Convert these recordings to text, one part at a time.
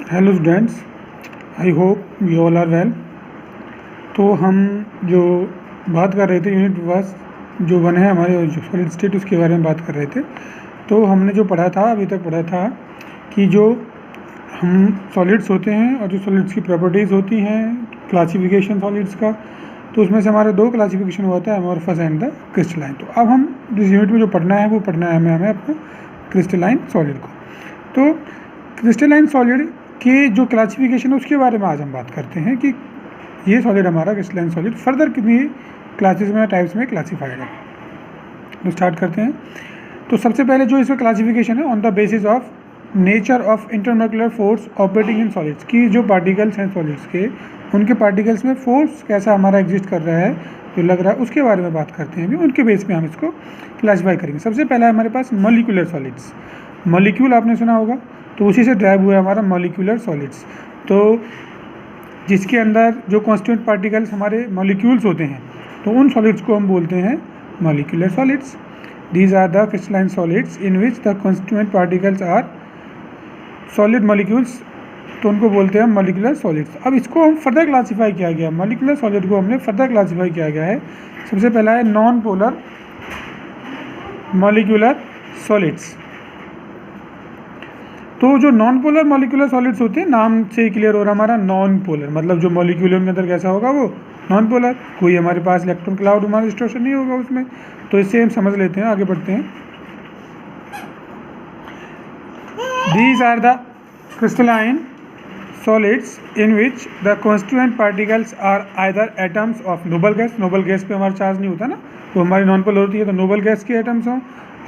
Hello students, I hope you all are well. तो हम जो बात कर रहे थे यूनिट बस जो वन है हमारे जो सॉलिड स्टेट उसके बारे में बात कर रहे थे। तो हमने जो पढ़ा था अभी तक पढ़ा था कि जो हम सॉलिड्स होते हैं और जो सॉलिड्स की प्रॉपर्टीज़ होती हैं, क्लासिफिकेशन सॉलिड्स का, तो उसमें से हमारा दो क्लासिफिकेशन होता है, अमॉर्फस एंड द क्रिस्टलाइन। तो अब हम जिस यूनिट में जो पढ़ना है वो पढ़ना है हमें अपना क्रिस्टलाइन सॉलिड को। तो क्रिस्टलाइन सॉलिड के जो क्लासिफिकेशन है उसके बारे में आज हम बात करते हैं कि ये सॉलिड हमारा क्रिस्टलाइन सॉलिड फर्दर कितनी क्लासेस में टाइप्स में क्लासीफाइड है। तो स्टार्ट करते हैं। तो सबसे पहले जो इसका क्लासिफिकेशन है on the basis of nature of intermolecular force operating in solids, की जो पार्टिकल्स हैं सॉलिड्स के, उनके पार्टिकल्स में फोर्स कैसा हमारा एग्जिस्ट कर रहा है, जो लग रहा है उसके बारे में बात करते हैं। अभी उनके बेस पे हम इसको क्लासीफाई करेंगे। सबसे पहला है हमारे पास मॉलिक्यूलर सॉलिड्स। मॉलिक्यूल आपने सुना होगा, तो उसी से ड्राइव हुआ है हमारा मॉलिक्यूलर सॉलिड्स। तो जिसके अंदर जो कॉन्स्टिट्यूएंट पार्टिकल्स हमारे मॉलिक्यूल्स होते हैं, तो उन सॉलिड्स को हम बोलते हैं molecular solids. These are the crystalline solids in which the constituent particles are solid molecules, तो उनको बोलते हैं मॉलिक्यूलर सॉलिड्स। अब इसको हम फर्दर क्लासीफाई किया गया, मॉलिक्यूलर सॉलिड को हमने फर्दर क्लासीफाई किया गया है। सबसे पहला है नॉन पोलर मॉलिक्यूलर सॉलिड्स। तो जो नॉन पोलर मॉलिक्यूलर सॉलिड्स होते हैं, नाम से ही क्लियर हो रहा है हमारा नॉन पोलर, मतलब जो मॉलिक्यूल के अंदर कैसा होगा वो नॉन पोलर, कोई हमारे पास इलेक्ट्रॉन क्लाउड हमारा डिस्टॉर्शन नहीं होगा उसमें। तो इससे हम समझ लेते हैं, आगे बढ़ते हैं। These are the crystalline solids in which the constituent particles are either atoms of noble gas, noble gas पे हमारा चार्ज नहीं होता ना, तो हमारी नॉन पोलर होती है, तो नोबल गैस के एटम्स हों,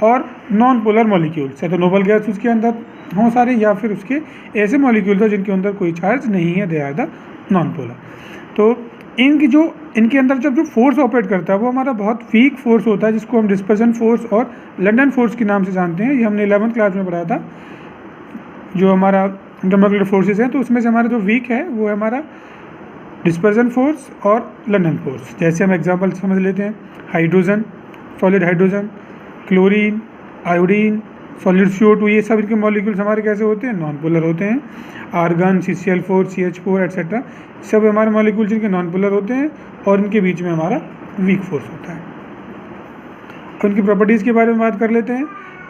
और नॉन पोलर मॉलिक्यूल्स है तो नोबल गैस उसके अंदर हों सारे, या फिर उसके ऐसे मॉलिक्यूल्स हैं जिनके अंदर कोई चार्ज नहीं है, they are the non polar. तो इनके अंदर जब जो फोर्स ऑपरेट करता है वो हमारा बहुत वीक फोर्स होता है, जिसको हम डिस्पर्जन फोर्स और लंडन फोर्स के नाम से जानते हैं। ये हमने 11th क्लास में पढ़ा था, जो हमारा इंटरमोलिकुलर फोर्सेस हैं। तो उसमें से हमारा जो वीक है वो है हमारा डिस्पर्जन फोर्स और लंडन फोर्स। जैसे हम एग्जांपल समझ लेते हैं, hydrogen, solid hydrogen, chlorine, iodine, solid CO2, ये सब इनके मॉलिक्यूल्स हमारे कैसे होते हैं, नॉन पोलर होते हैं। आर्गन, CCl4, CH4 एट्सेट्रा, सब हमारे मॉलिक्यूल्स जिनके नॉन पोलर होते हैं और इनके बीच में हमारा वीक फोर्स होता है। तो उनकी प्रॉपर्टीज़ के बारे में बात कर लेते हैं।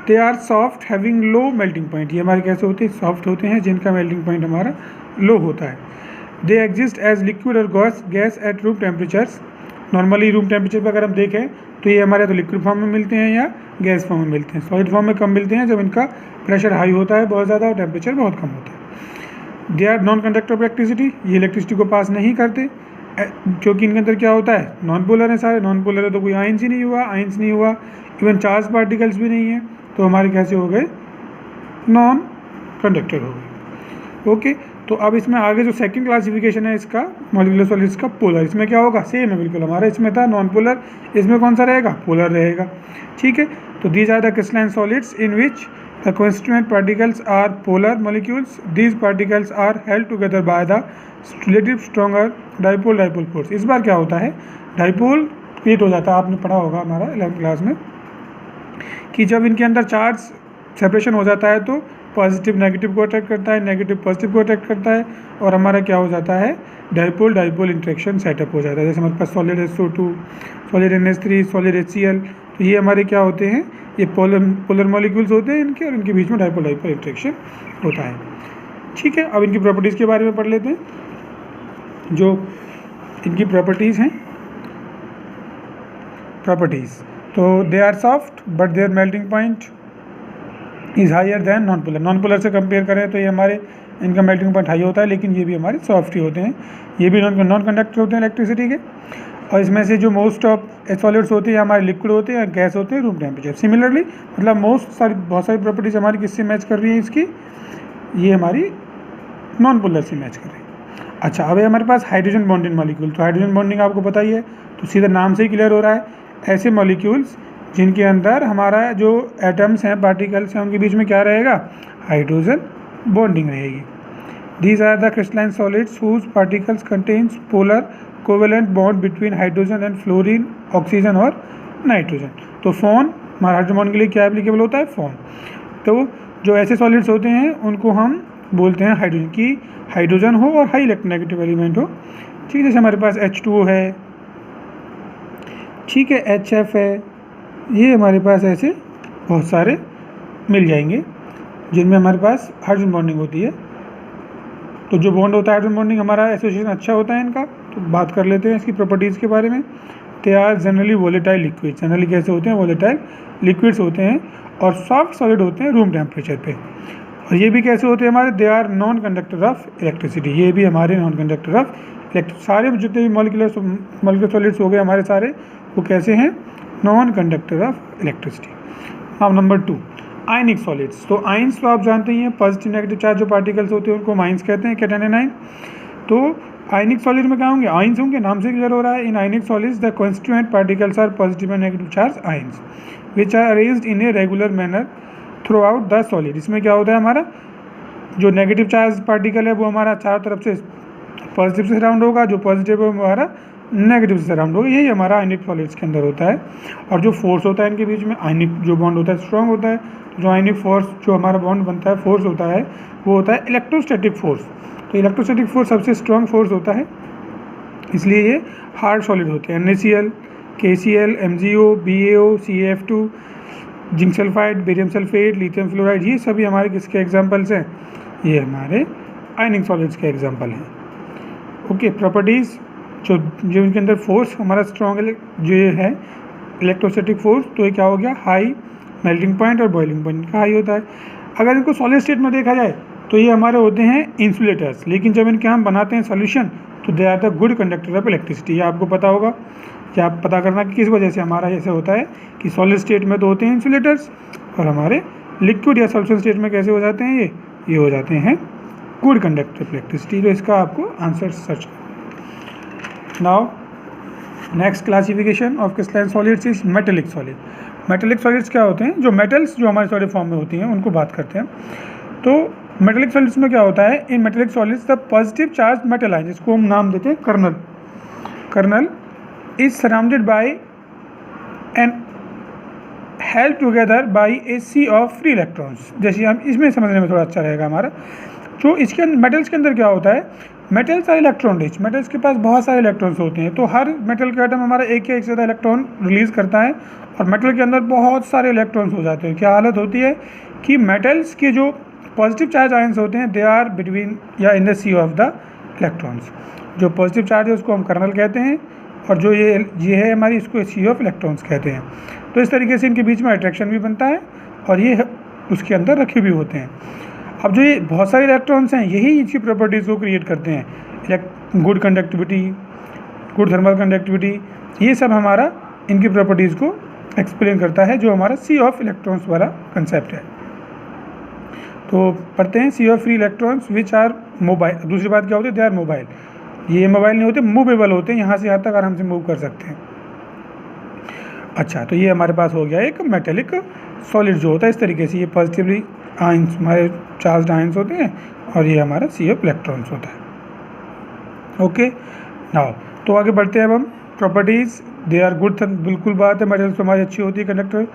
They are soft having low melting point, ये हमारे कैसे होते हैं, सॉफ्ट होते हैं जिनका मेल्टिंग पॉइंट हमारा लो होता है। दे एग्जिस्ट एज लिक्विड और gas at room temperatures. Normally room temperature पर अगर हम देखें तो ये हमारे तो लिक्विड फॉर्म में मिलते हैं या गैस फॉर्म में मिलते हैं। सॉलिड फॉर्म में कम मिलते हैं जब इनका प्रेशर हाई होता है बहुत ज़्यादा और टेम्परेचर बहुत कम होता है। They are non conductor of electricity, ये इलेक्ट्रिसिटी को पास नहीं करते, क्योंकि इनके अंदर क्या होता है, नॉन पोलर है सारे, नॉन पोलर है तो कोई आयंस ही नहीं हुआ, आयंस नहीं हुआ, इवन चार्ज पार्टिकल्स भी नहीं है, तो हमारे कैसे हो गए, नॉन कंडक्टर हो गए। ओके, तो अब इसमें आगे जो सेकंड क्लासिफिकेशन है इसका मॉलिक्यूलर सॉलिड्स का, पोलर। इसमें क्या होगा, सेम है बिल्कुल, हमारा इसमें था नॉन पोलर, इसमें कौन सा रहेगा, पोलर रहेगा। ठीक है, तो these are the crystalline solids in which the constituent particles are polar molecules. These particles are held together by the relative stronger dipole force. इस बार क्या होता है, डाइपोल क्रिएट हो जाता है, आपने पढ़ा होगा हमारा 11th क्लास में, कि जब इनके अंदर चार्ज सेपरेशन हो जाता है तो पॉजिटिव नेगेटिव को अट्रैक्ट करता है, नेगेटिव पॉजिटिव को अट्रैक्ट करता है, और हमारा क्या हो जाता है, डाइपोल इंट्रैक्शन सेटअप हो जाता है। जैसे हमारे पास solid SO2, solid NH3, solid HCl, तो ये हमारे क्या होते हैं, ये पोलर मॉलिक्यूल्स होते हैं इनके, और इनके बीच में डाइपोल इंट्रैक्शन होता है। ठीक है, अब इनकी प्रॉपर्टीज़ के बारे में पढ़ लेते हैं। जो इनकी प्रॉपर्टीज़ हैं, तो they are soft but their melting point is higher than non polar. Non polar से कंपेयर करें तो ये हमारे इनका मेल्टिंग पॉइंट हाई होता है, लेकिन ये भी हमारे सॉफ्ट ही होते हैं, ये भी नॉन कंडक्टर होते हैं इलेक्ट्रिसिटी के। और इसमें से जो मोस्ट ऑफ सॉलिड्स होते हैं हमारे लिक्विड होते हैं, गैस होते हैं, रूम टेम्परेचर। सिमिलरली मतलब बहुत सारी प्रॉपर्टीज हमारी किससे मैच कर रही है इसकी, ये हमारी नॉन पोलर से मैच कर रही है। अच्छा, अब हमारे पास हाइड्रोजन बॉन्डिंग मॉलिक्यूल। तो हाइड्रोजन बॉन्डिंग आपको पता ही है, तो सीधा नाम से ही क्लियर हो रहा है, ऐसे मॉलिक्यूल्स जिनके अंदर हमारा जो एटम्स हैं, पार्टिकल्स हैं, उनके बीच में क्या रहेगा, हाइड्रोजन बॉन्डिंग रहेगी। These are the crystalline solids whose particles contains polar covalent bond between hydrogen and fluorine, oxygen और नाइट्रोजन। तो फोन हमारा हाइड्रोजन बॉन्ड के लिए क्या एप्लीकेबल होता है, फोन। तो जो ऐसे सॉलिड्स होते हैं उनको हम बोलते हैं हाइड्रोजन की, हाइड्रोजन हो और हाई इलेक्ट्रोनेगेटिव एलिमेंट हो। ठीक है, जैसे हमारे पास H2O है, ठीक है, HF है, ये हमारे पास ऐसे बहुत सारे मिल जाएंगे जिनमें हमारे पास हाइड्रोजन बॉन्डिंग होती है। तो जो बॉन्ड होता है हाइड्रोजन बॉन्डिंग, हमारा एसोसिएशन अच्छा होता है इनका। तो बात कर लेते हैं इसकी प्रॉपर्टीज़ के बारे में। They are generally volatile liquid, generally कैसे होते हैं, वोलेटाइल लिक्विड्स होते हैं और सॉफ्ट सॉलिड होते हैं रूम टेम्परेचर पे। और ये भी कैसे होते हैं हमारे, they are non conductor of electricity, ये भी हमारे नॉन कंडक्टर ऑफ इलेक्ट्रिक, सारे जितने भी मॉलिक्यूलर सॉलिड्स हो गए हमारे सारे, वो कैसे हैं, नॉन कंडक्टर ऑफ इलेक्ट्रिसिटी। अब नंबर 2, आयनिक सॉलिड्स। तो आइंस तो आप जानते ही हैं, पॉजिटिव नेगेटिव चार्ज जो पार्टिकल्स होते हैं उनको हम आइंस कहते हैं, कैटायन एंड आयन। तो आयनिक सॉलिड में क्या होंगे, आइंस होंगे, नाम से क्लियर हो रहा है। In ionic solids the constituent particles are positive and negative charge ions which are arranged in a regular manner throughout the solid. इसमें क्या होता है, हमारा जो नेगेटिव चार्ज पार्टिकल है वो हमारा चारों तरफ से पॉजिटिव से सराउंड होगा, जो पॉजिटिव है हमारा नेगेटिव से सराउंड होगा। यही हमारा आयनिक सॉलिड्स के अंदर होता है। और जो फोर्स होता है इनके बीच में, आयनिक जो बॉन्ड होता है स्ट्रॉन्ग होता है। जो आयनिक फोर्स जो हमारा बॉन्ड बनता है, फोर्स होता है, वो होता है इलेक्ट्रोस्टैटिक फोर्स। तो इलेक्ट्रोस्टैटिक फोर्स सबसे स्ट्रॉन्ग फोर्स होता है, इसलिए ये हार्ड सॉलिड होते हैं। NaCl, KCl, MgO, BaO, CaF2, zinc sulphide, barium sulphate, lithium fluoride, ये सभी हमारे किसके एग्जाम्पल्स हैं, ये हमारे आयनिक सॉलिड्स के एग्जाम्पल हैं। ओके, प्रॉपर्टीज़ जो इनके अंदर फोर्स हमारा स्ट्रॉन्ग जो ये है इलेक्ट्रोस्टैटिक फोर्स, तो ये क्या हो गया, हाई मेल्टिंग पॉइंट और बॉइलिंग पॉइंट का हाई होता है। अगर इनको सॉलिड स्टेट में देखा जाए तो ये हमारे होते हैं इंसुलेटर्स, लेकिन जब इनके हम बनाते हैं सॉल्यूशन तो they are the good conductor of electricity. ये आपको पता होगा, या आप पता करना कि किस वजह से हमारा ऐसे होता है कि सॉलिड स्टेट में तो होते हैं इंसुलेटर्स और हमारे लिक्विड या सॉल्यूशन स्टेट में कैसे हो जाते हैं, ये हो जाते हैं गुड कंडक्टर ऑफ इलेक्ट्रिसिटी। तो इसका आपको आंसर सर्च करना। Now next classification of crystalline solids is metallic solid. Metallic solids क्या होते हैं, जो मेटल्स जो हमारे सॉलिड फॉर्म में होती हैं उनको बात करते हैं। तो मेटेलिक सॉलिड्स में क्या होता है, in metallic solids the positive charge metal ion, जिसको हम नाम देते हैं kernel, kernel is surrounded by and held together by a sea of free electrons. जैसे हम इसमें समझने में थोड़ा अच्छा रहेगा हमारा, जो इसके मेटल्स के अंदर क्या होता है, metals are electron rich, metals के पास बहुत सारे इलेक्ट्रॉन्स होते हैं। तो हर मेटल का एटम हमारा एक या एक से ज़्यादा इलेक्ट्रॉन रिलीज़ करता है और मेटल के अंदर बहुत सारे इलेक्ट्रॉन्स हो जाते हैं। क्या हालत होती है कि मेटल्स के जो पॉजिटिव चार्ज आयंस होते हैं दे आर बिटवीन या in the sea of the electrons. जो पॉजिटिव चार्ज है उसको हम कर्नल कहते हैं और जो ये है हमारी, इसको सी ऑफ इलेक्ट्रॉन्स कहते हैं। तो इस तरीके से इनके बीच में अट्रैक्शन भी बनता है और ये उसके अंदर रखे भी होते हैं। अब जो ये बहुत सारे इलेक्ट्रॉन्स हैं यही इसकी प्रॉपर्टीज़ को क्रिएट करते हैं, good conductivity, good thermal conductivity, ये सब हमारा इनकी प्रॉपर्टीज़ को एक्सप्लेन करता है, जो हमारा सी ऑफ इलेक्ट्रॉन्स वाला कंसेप्ट है। तो पढ़ते हैं, sea of free electrons which are mobile. दूसरी बात क्या होती है, दे आर मोबाइल। ये मोबाइल नहीं होते, मूवेबल होते हैं, यहाँ से यहाँ तक आराम से मूव कर सकते हैं। अच्छा, तो ये हमारे पास हो गया एक मेटेलिक सॉलिड जो होता है इस तरीके से, ये पॉजिटिवली आयंस हमारे चार्ज आयंस होते हैं और ये हमारा सी ऑफ इलेक्ट्रॉन्स होता है। ओके, नाउ तो आगे बढ़ते हैं अब हम। प्रॉपर्टीज़, दे आर गुड, बिल्कुल बात है, मेटल्स तो हमारी अच्छी होती है, कंडक्टर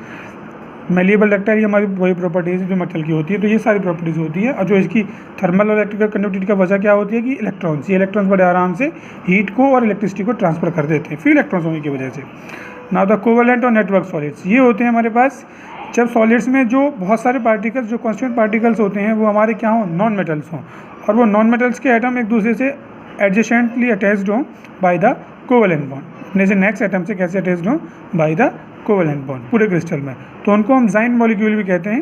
मेलिएबल लगता है, ये हमारी वही प्रॉपर्टीज़ जो मेटल की होती है। तो ये सारी प्रॉपर्टीज़ होती है। और जो इसकी थर्मल और इलेक्ट्रिकल कंडक्टिविटी का वजह क्या होती है कि इलेक्ट्रॉन्स, ये इलेक्ट्रॉन्स बड़े आराम से हीट को और इलेक्ट्रिसिटी को ट्रांसफर कर देते हैं फ्री इलेक्ट्रॉन्स होने की वजह से। नाउ द कोवेलेंट और नेटवर्क सॉलिड्स, ये होते हैं हमारे पास जब सॉलिड्स में जो बहुत सारे पार्टिकल्स, जो कॉन्स्टिट्यूएंट पार्टिकल्स होते हैं वो हमारे क्या हों, नॉन मेटल्स हों, और वो नॉन मेटल्स के एटम एक दूसरे से एडजेसेंटली अटैच्ड हों बाय द कोवेलेंट बॉन्ड। अपने से नेक्स्ट एटम से कैसे अटैच्ड हों, बाय द कोवेलेंट बॉन्ड पूरे क्रिस्टल में। तो उनको हम जाइंट मॉलिक्यूल भी कहते हैं,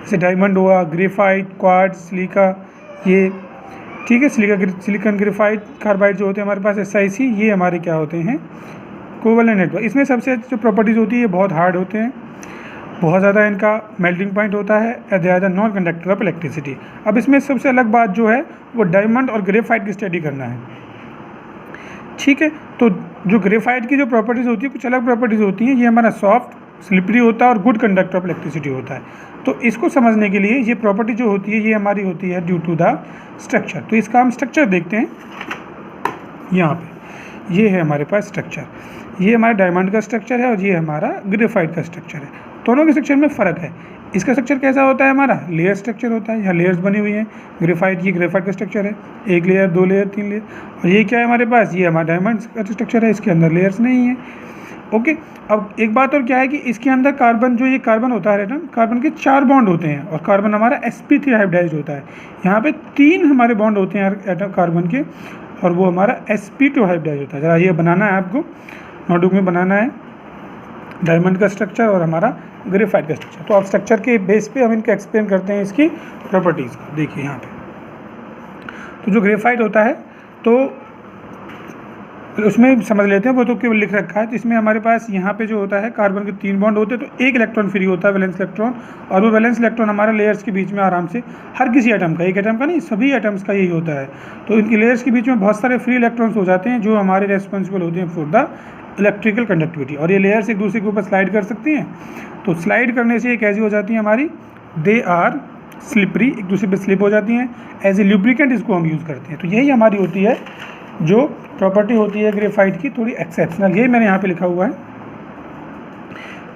जैसे डायमंड हुआ, ग्रेफाइट, क्वार्ट्ज, सिलिका, ये ठीक है, सिलिकॉन, ग्रेफाइट, कार्बाइड जो होते हैं हमारे पास, SiC, ये हमारे क्या होते हैं, कोवेलेंट नेटवर्क। इसमें सबसे जो प्रॉपर्टीज़ होती है ये बहुत हार्ड होते हैं, बहुत ज़्यादा इनका मेल्टिंग पॉइंट होता है, they are the non conductor of electricity. अब इसमें सबसे अलग बात जो है वो डायमंड और ग्रेफाइट की स्टडी करना है, ठीक है। तो जो ग्रेफाइट की जो प्रॉपर्टीज़ होती है कुछ अलग प्रॉपर्टीज़ होती हैं, ये हमारा सॉफ्ट, स्लिपरी होता है और गुड कंडक्टर ऑफ इलेक्ट्रिसिटी होता है। तो इसको समझने के लिए ये प्रॉपर्टी जो होती है ये हमारी होती है ड्यू टू द स्ट्रक्चर। तो इसका हम स्ट्रक्चर देखते हैं यहाँ पे, ये है हमारे पास स्ट्रक्चर, ये हमारा डायमंड का स्ट्रक्चर है और ये हमारा ग्रेफाइट का स्ट्रक्चर है। दोनों के स्ट्रक्चर में फ़र्क है, इसका स्ट्रक्चर कैसा होता है हमारा, लेयर स्ट्रक्चर होता है, यहाँ लेयर्स बनी हुई हैं। ग्रेफाइट, ये ग्रेफाइट का स्ट्रक्चर है, 1 लेयर 2 लेयर 3 लेयर। और ये क्या है हमारे पास, ये हमारा डायमंड का स्ट्रक्चर है, इसके अंदर लेयर्स नहीं है। ओके, अब एक बात और क्या है कि इसके अंदर कार्बन, जो ये कार्बन होता है एटम, कार्बन के 4 बॉन्ड होते हैं और कार्बन हमारा sp3 हाइब्रिडाइज्ड होता है। यहाँ पे 3 हमारे बॉन्ड होते हैं एटम कार्बन के और वो हमारा sp2 हाइब्रिडाइज्ड होता है। ज़रा ये बनाना है आपको, नोटबुक में बनाना है डायमंड का स्ट्रक्चर और हमारा ग्रेफाइट का स्ट्रक्चर। तो आप स्ट्रक्चर के बेस पे हम इनका एक्सप्लेन करते हैं इसकी प्रॉपर्टीज़ को। देखिए यहाँ पे तो जो ग्रेफाइट होता है तो उसमें समझ लेते हैं, वो तो केवल लिख रखा है। तो इसमें हमारे पास यहाँ पे जो होता है कार्बन के 3 बॉन्ड होते हैं, तो 1 इलेक्ट्रॉन फ्री होता है, वैलेंस इलेक्ट्रॉन। और वो वैलेंस इलेक्ट्रॉन हमारे लेयर्स के बीच में आराम से, हर किसी एटम का, एक एटम का नहीं, सभी एटम्स का यही होता है। तो इनकी लेयर्स के बीच में बहुत सारे फ्री इलेक्ट्रॉन्स हो जाते हैं जो हमारे रेस्पॉन्सिबल होते हैं फॉर द इलेक्ट्रिकल कंडक्टिविटी। और ये लेयर्स एक दूसरे के ऊपर स्लाइड कर सकती हैं। तो स्लाइड करने से ये कैसी हो जाती हैं हमारी, दे आर स्लिपरी, एक दूसरे पे स्लिप हो जाती हैं। एज ए लुब्रिकेंट इसको हम यूज़ करते हैं। तो यही हमारी होती है जो प्रॉपर्टी होती है ग्रेफाइट की, थोड़ी एक्सेप्शनल, यही मैंने यहाँ पे लिखा हुआ है।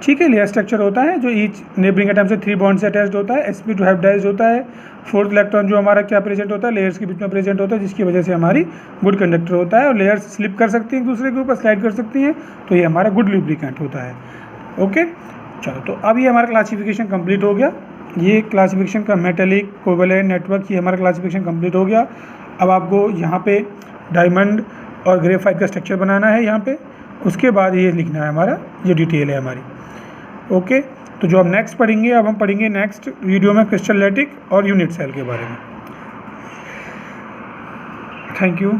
ठीक है, लेयर स्ट्रक्चर होता है जो ईच नेबरिंग एटम से 3 बॉन्ड से अटैच्ड होता है, sp2 हाइब्रिडाइज्ड होता है। 4th इलेक्ट्रॉन जो हमारा क्या प्रेजेंट होता है, लेयर्स के बीच में प्रेजेंट होता है, जिसकी वजह से हमारी गुड कंडक्टर होता है। और लेयर्स स्लिप कर सकती हैं एक दूसरे के ऊपर, स्लाइड कर सकती हैं, तो ये हमारा गुड लुब्रिकेंट होता है। ओके, चलो, तो अब ये हमारा क्लासिफिकेशन कंप्लीट हो गया। ये क्लासिफिकेशन का मेटेलिक, कोवेलेंट, नेटवर्क, ये हमारा क्लासिफिकेशन कंप्लीट हो गया। अब आपको यहाँ पे डायमंड और ग्रेफाइट का स्ट्रक्चर बनाना है यहाँ पे, उसके बाद ये लिखना है हमारा, ये डिटेल है हमारी। ओके, तो जो हम नेक्स्ट पढ़ेंगे, अब हम पढ़ेंगे नेक्स्ट वीडियो में क्रिस्टल लैटिक और यूनिट सेल के बारे में। Thank you.